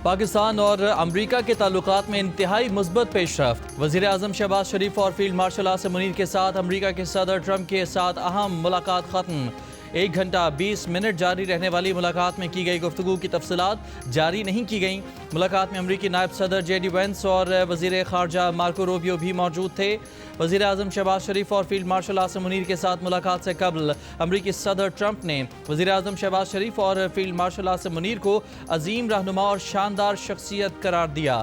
پاکستان اور امریکہ کے تعلقات میں انتہائی مثبت پیش رفت۔ وزیر اعظم شہباز شریف اور فیلڈ مارشل عاصم منیر کے ساتھ امریکہ کے صدر ٹرمپ کے ساتھ اہم ملاقات ختم۔ 1 گھنٹہ 20 منٹ جاری رہنے والی ملاقات میں کی گئی گفتگو کی تفصیلات جاری نہیں کی گئیں۔ ملاقات میں امریکی نائب صدر جے ڈی وینس اور وزیر خارجہ مارکو روبیو بھی موجود تھے۔ وزیر اعظم شہباز شریف اور فیلڈ مارشل عاصم منیر کے ساتھ ملاقات سے قبل امریکی صدر ٹرمپ نے وزیر اعظم شہباز شریف اور فیلڈ مارشل عاصم منیر کو عظیم رہنما اور شاندار شخصیت قرار دیا۔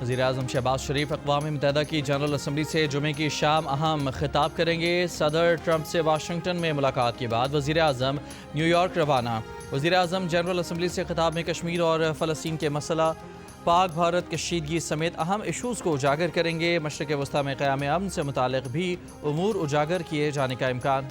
وزیر اعظم شہباز شریف اقوام متحدہ کی جنرل اسمبلی سے جمعے کی شام اہم خطاب کریں گے۔ صدر ٹرمپ سے واشنگٹن میں ملاقات کے بعد وزیر اعظم نیو یارک روانہ۔ وزیر اعظم جنرل اسمبلی سے خطاب میں کشمیر اور فلسطین کے مسئلہ، پاک بھارت کشیدگی سمیت اہم ایشوز کو اجاگر کریں گے۔ مشرق وسطیٰ میں قیام امن سے متعلق بھی امور اجاگر کیے جانے کا امکان۔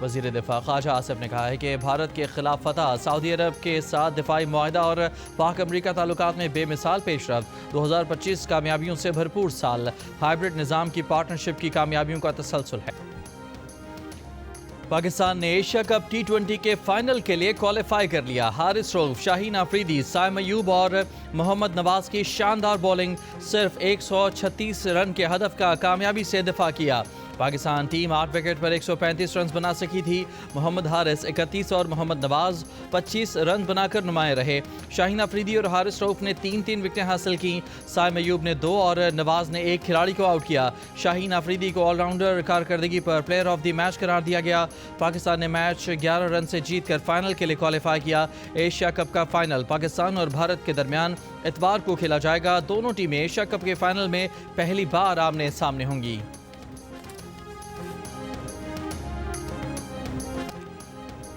وزیر دفاع خواجہ آصف نے کہا ہے کہ بھارت کے خلاف فتح، سعودی عرب کے ساتھ دفاعی معاہدہ اور پاک امریکہ تعلقات میں بے مثال پیش رفت۔ 2025 کامیابیوں سے بھرپور سال، ہائبرڈ نظام کی پارٹنرشپ کی کامیابیوں کا تسلسل ہے۔ پاکستان نے ایشیا کپ T20 کے فائنل کے لیے کوالیفائی کر لیا۔ حارث رؤف، شاہین آفریدی، سائم ایوب اور محمد نواز کی شاندار بولنگ، صرف 136 رن کے ہدف کا کامیابی سے دفاع کیا۔ پاکستان ٹیم 8 وکٹ پر 135 رنز بنا سکی تھی۔ محمد حارث 31 اور محمد نواز 25 رنز بنا کر نمایاں رہے۔ شاہین آفریدی اور حارث رؤف نے 3 وکٹیں حاصل کیں۔ سائم ایوب نے 2 اور نواز نے 1 کھلاڑی کو آؤٹ کیا۔ شاہین آفریدی کو آل راؤنڈر کارکردگی پر پلیئر آف دی میچ قرار دیا گیا۔ پاکستان نے میچ 11 رن سے جیت کر فائنل کے لیے کوالیفائی کیا۔ ایشیا کپ کا فائنل پاکستان اور بھارت کے درمیان اتوار کو کھیلا جائے گا۔ دونوں ٹیمیں ایشیا کپ کے فائنل میں پہلی بار آمنے سامنے ہوں گی۔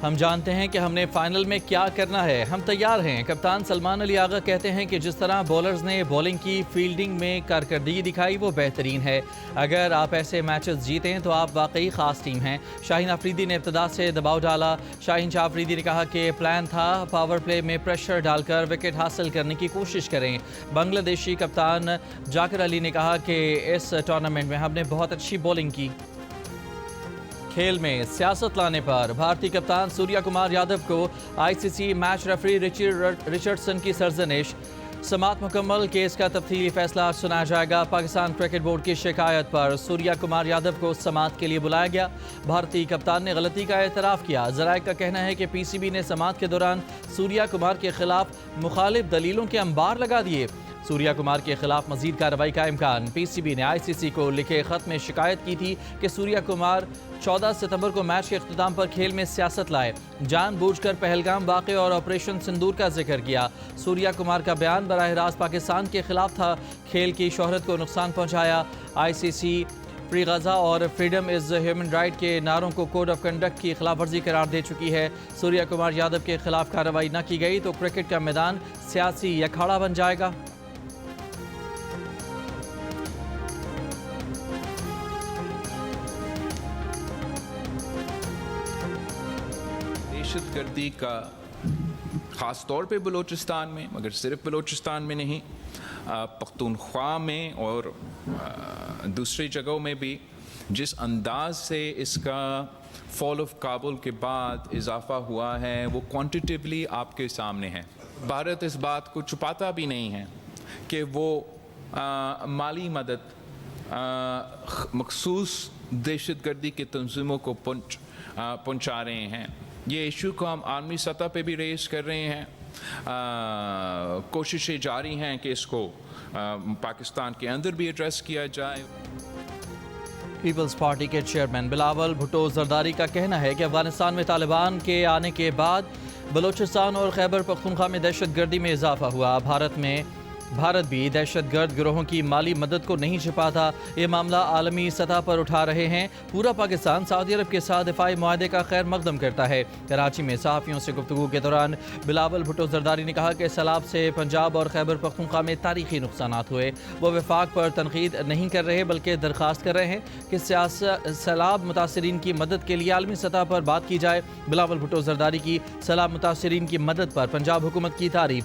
ہم جانتے ہیں کہ ہم نے فائنل میں کیا کرنا ہے، ہم تیار ہیں۔ کپتان سلمان علی آغا کہتے ہیں کہ جس طرح بولرز نے بولنگ کی، فیلڈنگ میں کارکردگی دکھائی، وہ بہترین ہے۔ اگر آپ ایسے میچز جیتیں تو آپ واقعی خاص ٹیم ہیں۔ شاہین آفریدی نے ابتدا سے دباؤ ڈالا۔ شاہین شاہ آفریدی نے کہا کہ پلان تھا پاور پلے میں پریشر ڈال کر وکٹ حاصل کرنے کی کوشش کریں۔ بنگلہ دیشی کپتان جاکر علی نے کہا کہ اس ٹورنامنٹ میں ہم نے بہت اچھی بولنگ کی۔ کھیل میں سیاست لانے پر بھارتی کپتان سوریا کمار یادو کو ICC میچ ریفری رچرڈسن کی سرزنش۔ سماعت مکمل، کیس کا تفصیلی فیصلہ سنایا جائے گا۔ پاکستان کرکٹ بورڈ کی شکایت پر سوریا کمار یادو کو سماعت کے لیے بلایا گیا۔ بھارتی کپتان نے غلطی کا اعتراف کیا۔ ذرائع کا کہنا ہے کہ PCB نے سماعت کے دوران سوریا کمار کے خلاف مخالف دلیلوں کے انبار لگا دیے۔ سوریا کمار کے خلاف مزید کارروائی کا امکان۔ PCB نے ICC کو لکھے خط میں شکایت کی تھی کہ سوریا کمار 14 ستمبر کو میچ کے اختتام پر کھیل میں سیاست لائے، جان بوجھ کر پہلگام واقعے اور آپریشن سندور کا ذکر کیا۔ سوریا کمار کا بیان براہ راست پاکستان کے خلاف تھا، کھیل کی شہرت کو نقصان پہنچایا۔ ICC فری غزہ اور فریڈم از ہیومن رائٹ کے نعروں کو کوڈ آف کنڈکٹ کی خلاف ورزی قرار دے چکی ہے۔ سوریا کمار یادو کے خلاف کارروائی نہ کی گئی تو کرکٹ کا میدان سیاسی اکھاڑا بن جائے گا۔ دہشت گردی کا خاص طور پہ بلوچستان میں، مگر صرف بلوچستان میں نہیں، پختونخوا میں اور دوسری جگہوں میں بھی جس انداز سے اس کا فال آف کابل کے بعد اضافہ ہوا ہے وہ کوانٹیٹیولی آپ کے سامنے ہے۔ بھارت اس بات کو چھپاتا بھی نہیں ہے کہ وہ مالی مدد مخصوص دہشت گردی کی تنظیموں کو پہنچا رہے ہیں۔ یہ ایشو کو ہم عالمی سطح پہ بھی ریز کر رہے ہیں۔ کوششیں جاری ہیں کہ اس کو پاکستان کے اندر بھی ایڈریس کیا جائے۔ پیپلز پارٹی کے چیئرمین بلاول بھٹو زرداری کا کہنا ہے کہ افغانستان میں طالبان کے آنے کے بعد بلوچستان اور خیبر پختونخوا میں دہشت گردی میں اضافہ ہوا۔ بھارت بھی دہشت گرد گروہوں کی مالی مدد کو نہیں چھپاتا، یہ معاملہ عالمی سطح پر اٹھا رہے ہیں۔ پورا پاکستان سعودی عرب کے ساتھ دفاعی معاہدے کا خیر مقدم کرتا ہے۔ کراچی میں صحافیوں سے گفتگو کے دوران بلاول بھٹو زرداری نے کہا کہ سیلاب سے پنجاب اور خیبر پختونخوا میں تاریخی نقصانات ہوئے۔ وہ وفاق پر تنقید نہیں کر رہے بلکہ درخواست کر رہے ہیں کہ سیلاب متاثرین کی مدد کے لیے عالمی سطح پر بات کی جائے۔ بلاول بھٹو زرداری کی سیلاب متاثرین کی مدد پر پنجاب حکومت کی تعریف،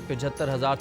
75,000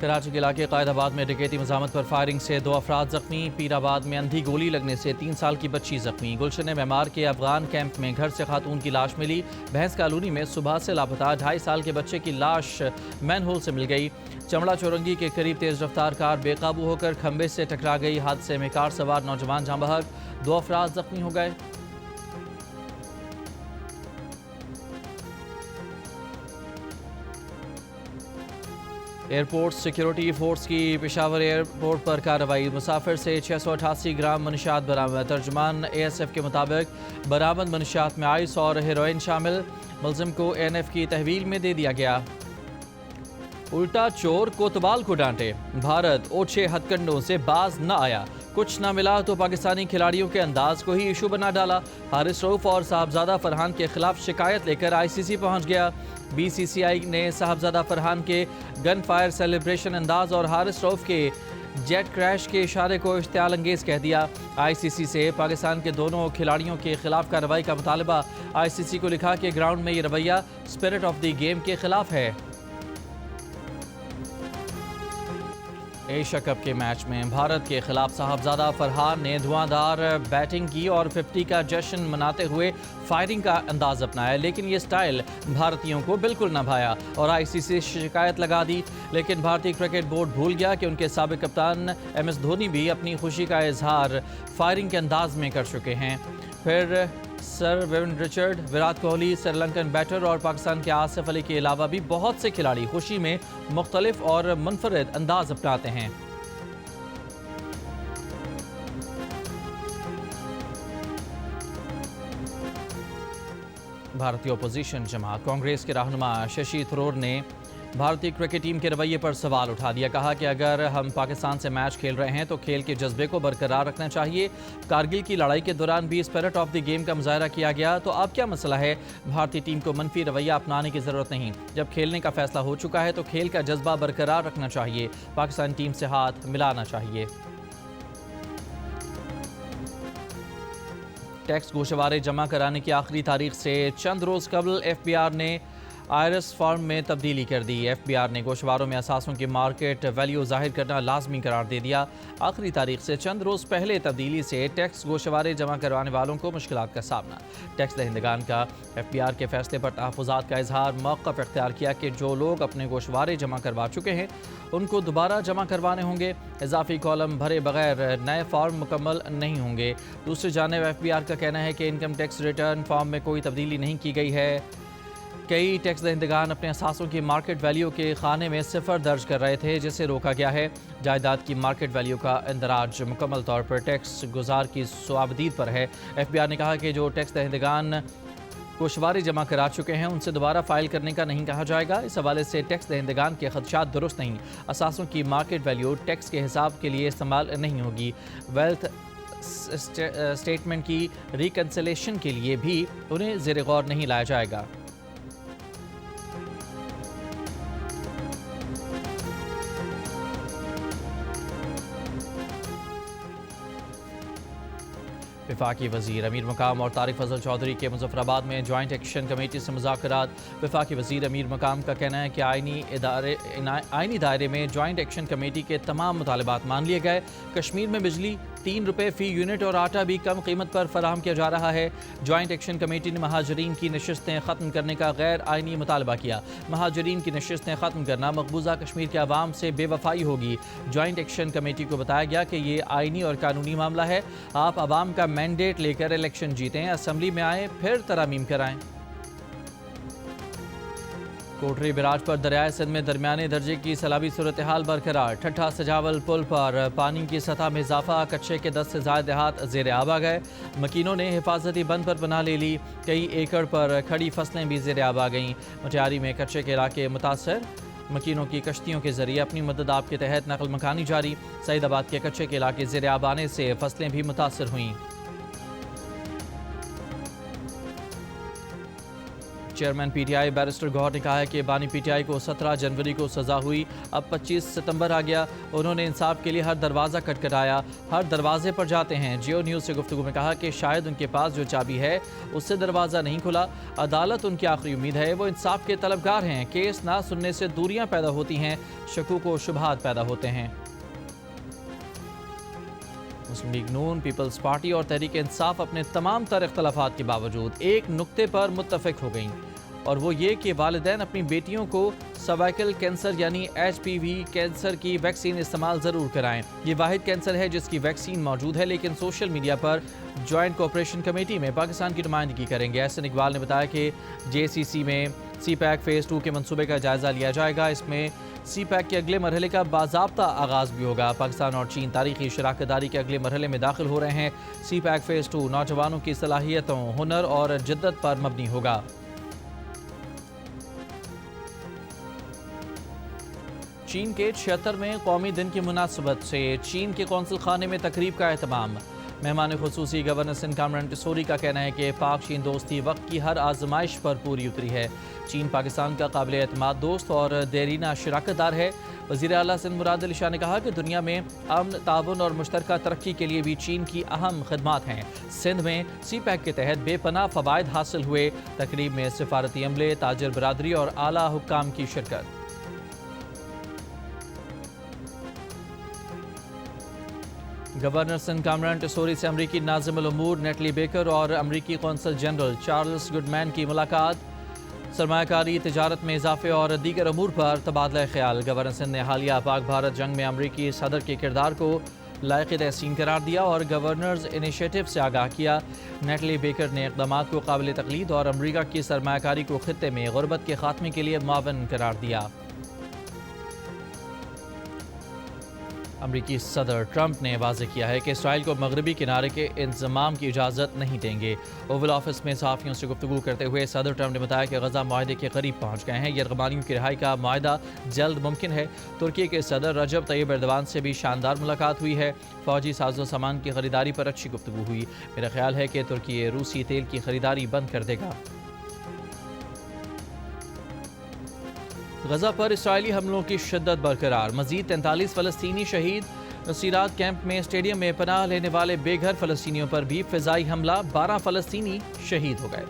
کراچی کے علاقے قائد آباد میں ڈکیتی مزاحمت پر فائرنگ سے 2 افراد زخمی، پیر آباد میں اندھی گولی لگنے سے 3 سال کی بچی زخمی، گلشن معمار کے افغان کیمپ میں گھر سے خاتون کی لاش ملی، بھینس کالونی میں صبح سے لاپتہ 2.5 سال کے بچے کی لاش مین ہول سے مل گئی، چمڑا چورنگی کے قریب تیز رفتار کار بے قابو ہو کر کھمبے سے ٹکرا گئی، حادثے میں کار سوار نوجوان جاں بحق، 2 افراد زخمی ہو گئے۔ ایئرپورٹ سیکیورٹی فورس کی پشاور ایئرپورٹ پر کارروائی، مسافر سے 688 گرام منشیات برآمد، ترجمان ASF کے مطابق برآمد منشیات میں آئس اور ہیروئن شامل، ملزم کو ANF کی تحویل میں دے دیا گیا۔ الٹا چور کوتوال کو ڈانٹے، بھارت اوچھے ہتھ کنڈوں سے باز نہ آیا، کچھ نہ ملا تو پاکستانی کھلاڑیوں کے انداز کو ہی ایشو بنا ڈالا، حارث رؤف اور صاحبزادہ فرحان کے خلاف شکایت لے کر ICC پہنچ گیا، BCCI نے صاحبزادہ فرحان کے گن فائر سیلیبریشن انداز اور حارث رؤف کے جیٹ کریش کے اشارے کو اشتعال انگیز کہہ دیا، ICC سے پاکستان کے دونوں کھلاڑیوں کے خلاف کارروائی کا مطالبہ، ICC کو لکھا کہ گراؤنڈ میں یہ رویہ اسپرٹ آف دی گیم کے خلاف ہے۔ ایشیا کپ کے میچ میں بھارت کے خلاف صاحبزادہ فرحان نے دھواں بیٹنگ کی اور 50 کا جشن مناتے ہوئے فائرنگ کا انداز اپنایا، لیکن یہ سٹائل بھارتیوں کو بالکل نہ بھایا اور ICC سے شکایت لگا دی، لیکن بھارتی کرکٹ بورڈ بھول گیا کہ ان کے سابق کپتان MS دھونی بھی اپنی خوشی کا اظہار فائرنگ کے انداز میں کر چکے ہیں۔ پھر سر ویون رچرڈ، وراٹ کوہلی، سری لنکن بیٹر اور پاکستان کے آصف علی کے علاوہ بھی بہت سے کھلاڑی خوشی میں مختلف اور منفرد انداز اپناتے ہیں۔ بھارتی اپوزیشن جماعت کانگریس کے رہنما ششی تھرور نے بھارتی کرکٹ ٹیم کے رویے پر سوال اٹھا دیا، کہا کہ اگر ہم پاکستان سے میچ کھیل رہے ہیں تو کھیل کے جذبے کو برقرار رکھنا چاہیے، کارگل کی لڑائی کے دوران بھی اسپرٹ آف دی گیم کا مظاہرہ کیا گیا، تو اب کیا مسئلہ ہے؟ بھارتی ٹیم کو منفی رویہ اپنانے کی ضرورت نہیں، جب کھیلنے کا فیصلہ ہو چکا ہے تو کھیل کا جذبہ برقرار رکھنا چاہیے، پاکستان ٹیم سے ہاتھ ملانا چاہیے۔ ٹیکس گوشوارے جمع کرانے کی آخری تاریخ سے چند روز قبل FBR نے آئرس فارم میں تبدیلی کر دی، FBR نے گوشواروں میں اثاثوں کی مارکیٹ ویلیو ظاہر کرنا لازمی قرار دے دیا، آخری تاریخ سے چند روز پہلے تبدیلی سے ٹیکس گوشوارے جمع کروانے والوں کو مشکلات کا سامنا، ٹیکس دہندگان کا FBR کے فیصلے پر تحفظات کا اظہار، موقف اختیار کیا کہ جو لوگ اپنے گوشوارے جمع کروا چکے ہیں ان کو دوبارہ جمع کروانے ہوں گے، اضافی کالم بھرے بغیر نئے فارم مکمل نہیں ہوں گے۔ دوسری جانب FBR کا کہنا ہے کہ انکم ٹیکس ریٹرن فارم میں کوئی تبدیلی نہیں کی گئی ہے، کئی ٹیکس دہندگان اپنے اثاثوں کی مارکیٹ ویلیو کے خانے میں صفر درج کر رہے تھے جسے روکا گیا ہے، جائیداد کی مارکیٹ ویلیو کا اندراج مکمل طور پر ٹیکس گزار کی صوابدید پر ہے۔ FBR نے کہا کہ جو ٹیکس دہندگان گوشوارے جمع کرا چکے ہیں ان سے دوبارہ فائل کرنے کا نہیں کہا جائے گا، اس حوالے سے ٹیکس دہندگان کے خدشات درست نہیں، اثاثوں کی مارکیٹ ویلیو ٹیکس کے حساب کے لیے استعمال نہیں ہوگی، ویلتھ اسٹیٹمنٹ کی ریکنسلیشن کے لیے بھی انہیں زیر غور نہیں لایا جائے گا۔ وفاقی وزیر امیر مقام اور طارق فضل چودھری کے مظفر آباد میں جوائنٹ ایکشن کمیٹی سے مذاکرات، وفاقی وزیر امیر مقام کا کہنا ہے کہ آئینی دائرے میں جوائنٹ ایکشن کمیٹی کے تمام مطالبات مان لیے گئے، کشمیر میں بجلی 3 روپے فی یونٹ اور آٹا بھی کم قیمت پر فراہم کیا جا رہا ہے۔ جوائنٹ ایکشن کمیٹی نے مہاجرین کی نشستیں ختم کرنے کا غیر آئینی مطالبہ کیا، مہاجرین کی نشستیں ختم کرنا مقبوضہ کشمیر کے عوام سے بے وفائی ہوگی۔ جوائنٹ ایکشن کمیٹی کو بتایا گیا کہ یہ آئینی اور قانونی معاملہ ہے، آپ عوام کا مینڈیٹ لے کر الیکشن جیتیں، اسمبلی میں آئیں پھر ترامیم کرائیں۔ کوٹری بیراج پر دریائے سندھ میں درمیانے درجے کی سیلابی صورتحال برقرار، ٹھٹھا سجاول پل پر پانی کی سطح میں اضافہ، کچھے کے 10 سے زائد دیہات زیر آب آ گئے، مکینوں نے حفاظتی بند پر پناہ لے لی، کئی ایکڑ پر کھڑی فصلیں بھی زیر آب آ گئیں، مٹیاری میں کچھے کے علاقے متاثر، مکینوں کی کشتیوں کے ذریعے اپنی مدد آپ کے تحت نقل مکانی جاری، سعید آباد کے کچھے کے علاقے زیر آب آنے سے فصلیں بھی متاثر ہوئیں۔ Chairman P T I barrister Gohar نے کہا ہے کہ بانی پی ٹی آئی کو 17 جنوری کو سزا ہوئی، اب 25 ستمبر آ گیا، انہوں نے انصاف کے لیے ہر دروازہ کھٹکھٹایا، ہر دروازے پر جاتے ہیں۔ جیو نیوز سے گفتگو میں کہا کہ شاید ان کے پاس جو چابی ہے اس سے دروازہ نہیں کھلا، عدالت ان کی آخری امید ہے، وہ انصاف کے طلبگار ہیں، کیس نہ سننے سے دوریاں پیدا ہوتی ہیں، شکوک و شبہات پیدا ہوتے ہیں۔ مسلم لیگ نون، پیپلز پارٹی اور تحریک انصاف اپنے تمام تر اختلافات کے باوجود ایک نقطے پر متفق ہو گئیں، اور وہ یہ کہ والدین اپنی بیٹیوں کو سروائیکل کینسر یعنی HPV کینسر کی ویکسین استعمال ضرور کرائیں۔ یہ واحد کینسر ہے جس کی ویکسین موجود ہے، لیکن سوشل میڈیا پر جوائنٹ کوآپریشن کمیٹی میں پاکستان کی نمائندگی کریں گے۔ احسن اقبال نے بتایا کہ JCC میں سی پیک فیز 2 کے منصوبے کا جائزہ لیا جائے گا، اس میں سی پیک کے اگلے مرحلے کا باضابطہ آغاز بھی ہوگا۔ پاکستان اور چین تاریخی شراکت داری کے اگلے مرحلے میں داخل ہو رہے ہیں۔ سی پیک فیز 2 نوجوانوں کی صلاحیتوں، ہنر اور جدت پر مبنی ہوگا۔ چین کے 76ویں قومی دن کی مناسبت سے چین کے قونصل خانے میں تقریب کا اہتمام۔ مہمان خصوصی گورنر سندھ کامران ٹسوری کا کہنا ہے کہ پاک چین دوستی وقت کی ہر آزمائش پر پوری اتری ہے۔ چین پاکستان کا قابل اعتماد دوست اور دیرینہ شراکت دار ہے۔ وزیر اعلیٰ سندھ مراد علی شاہ نے کہا کہ دنیا میں امن، تعاون اور مشترکہ ترقی کے لیے بھی چین کی اہم خدمات ہیں۔ سندھ میں سی پیک کے تحت بے پناہ فوائد حاصل ہوئے۔ تقریب میں سفارتی عملے، تاجر برادری اور اعلیٰ حکام کی شرکت۔ گورنر سندھ کامران ٹسوری سے امریکی ناظم الامور نیٹلی بیکر اور امریکی قونصل جنرل چارلس گڈمین کی ملاقات۔ سرمایہ کاری، تجارت میں اضافے اور دیگر امور پر تبادلہ خیال۔ گورنر سندھ نے حالیہ پاک بھارت جنگ میں امریکی صدر کے کردار کو لائق تحسین قرار دیا اور گورنرز انیشیٹو سے آگاہ کیا۔ نیٹلی بیکر نے اقدامات کو قابل تقلید اور امریکہ کی سرمایہ کاری کو خطے میں غربت کے خاتمے کے لیے معاون قرار دیا۔ امریکی صدر ٹرمپ نے واضح کیا ہے کہ اسرائیل کو مغربی کنارے کے انضمام کی اجازت نہیں دیں گے۔ اوول آفس میں صحافیوں سے گفتگو کرتے ہوئے صدر ٹرمپ نے بتایا کہ غزہ معاہدے کے قریب پہنچ گئے ہیں، یرغمالیوں کی رہائی کا معاہدہ جلد ممکن ہے۔ ترکی کے صدر رجب طیب ایردوان سے بھی شاندار ملاقات ہوئی ہے۔ فوجی ساز و سامان کی خریداری پر اچھی گفتگو ہوئی۔ میرا خیال ہے کہ ترکی روسی تیل کی خریداری بند کر دے گا۔ غزہ پر اسرائیلی حملوں کی شدت برقرار، مزید 43 فلسطینی شہید۔ نصیرات کیمپ میں اسٹیڈیم میں پناہ لینے والے بے گھر فلسطینیوں پر بھی فضائی حملہ، 12 فلسطینی شہید ہو گئے۔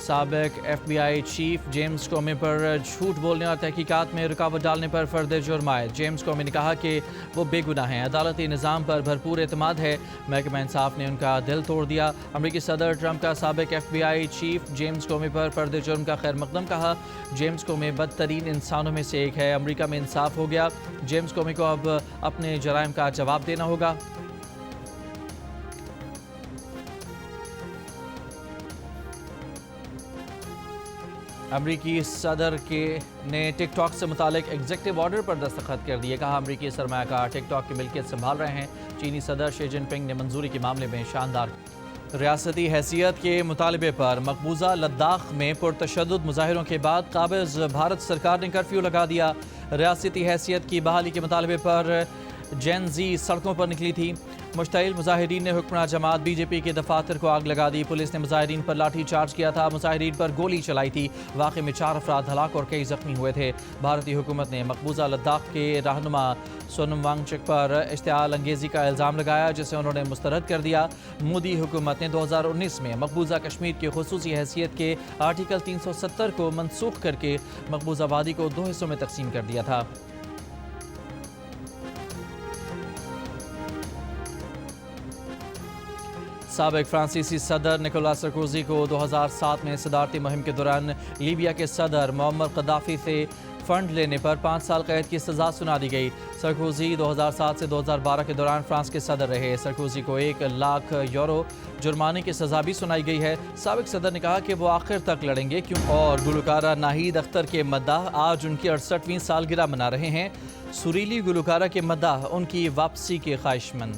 سابق FBI چیف جیمز کومی پر جھوٹ بولنے اور تحقیقات میں رکاوٹ ڈالنے پر فرد جرم عائد۔ جیمز کومی نے کہا کہ وہ بے گناہ ہیں، عدالتی نظام پر بھرپور اعتماد ہے۔ محکمہ انصاف نے ان کا دل توڑ دیا۔ امریکی صدر ٹرمپ کا سابق FBI چیف جیمز کومی پر فرد جرم کا خیر مقدم کہا۔ جیمز کومی بدترین انسانوں میں سے ایک ہے، امریکہ میں انصاف ہو گیا۔ جیمز کومی کو اب اپنے جرائم کا جواب دینا ہوگا۔ امریکی صدر نے ٹک ٹاک سے متعلق ایگزیکٹو آرڈر پر دستخط کر دیے، کہا امریکی سرمایہ کار ٹک ٹاک کی ملکیت سنبھال رہے ہیں۔ چینی صدر شی جن پنگ نے منظوری کے معاملے میں شاندار ریاستی حیثیت کے مطالبے پر مقبوضہ لداخ میں پرتشدد مظاہروں کے بعد قابض بھارت سرکار نے کرفیو لگا دیا۔ ریاستی حیثیت کی بحالی کے مطالبے پر جین زی سڑکوں پر نکلی تھی۔ مشتعل مظاہرین نے حکمراں جماعت BJP کے دفاتر کو آگ لگا دی۔ پولیس نے مظاہرین پر لاٹھی چارج کیا تھا، مظاہرین پر گولی چلائی تھی۔ واقعے میں 4 افراد ہلاک اور کئی زخمی ہوئے تھے۔ بھارتی حکومت نے مقبوضہ لداخ کے رہنما سونم وانگچک پر اشتعال انگیزی کا الزام لگایا، جسے انہوں نے مسترد کر دیا۔ مودی حکومت نے 2019 میں مقبوضہ کشمیر کی خصوصی حیثیت کے آرٹیکل 370 کو منسوخ کر کے مقبوضہ وادی کو 2 حصوں میں تقسیم کر دیا تھا۔ سابق فرانسیسی صدر نکولا سرکوزی کو 2007 میں صدارتی مہم کے دوران لیبیا کے صدر معمر قذافی سے فنڈ لینے پر 5 سال قید کی سزا سنا دی گئی۔ سرکوزی 2007 سے 2012 کے دوران فرانس کے صدر رہے۔ سرکوزی کو 1 لاکھ یورو جرمانے کی سزا بھی سنائی گئی ہے۔ سابق صدر نے کہا کہ وہ آخر تک لڑیں گے اور گلوکارہ ناہید اختر کے مداح آج ان کی 68ویں سالگرہ منا رہے ہیں۔ سریلی گلوکارہ کے مداح ان کی واپسی کے خواہش مند۔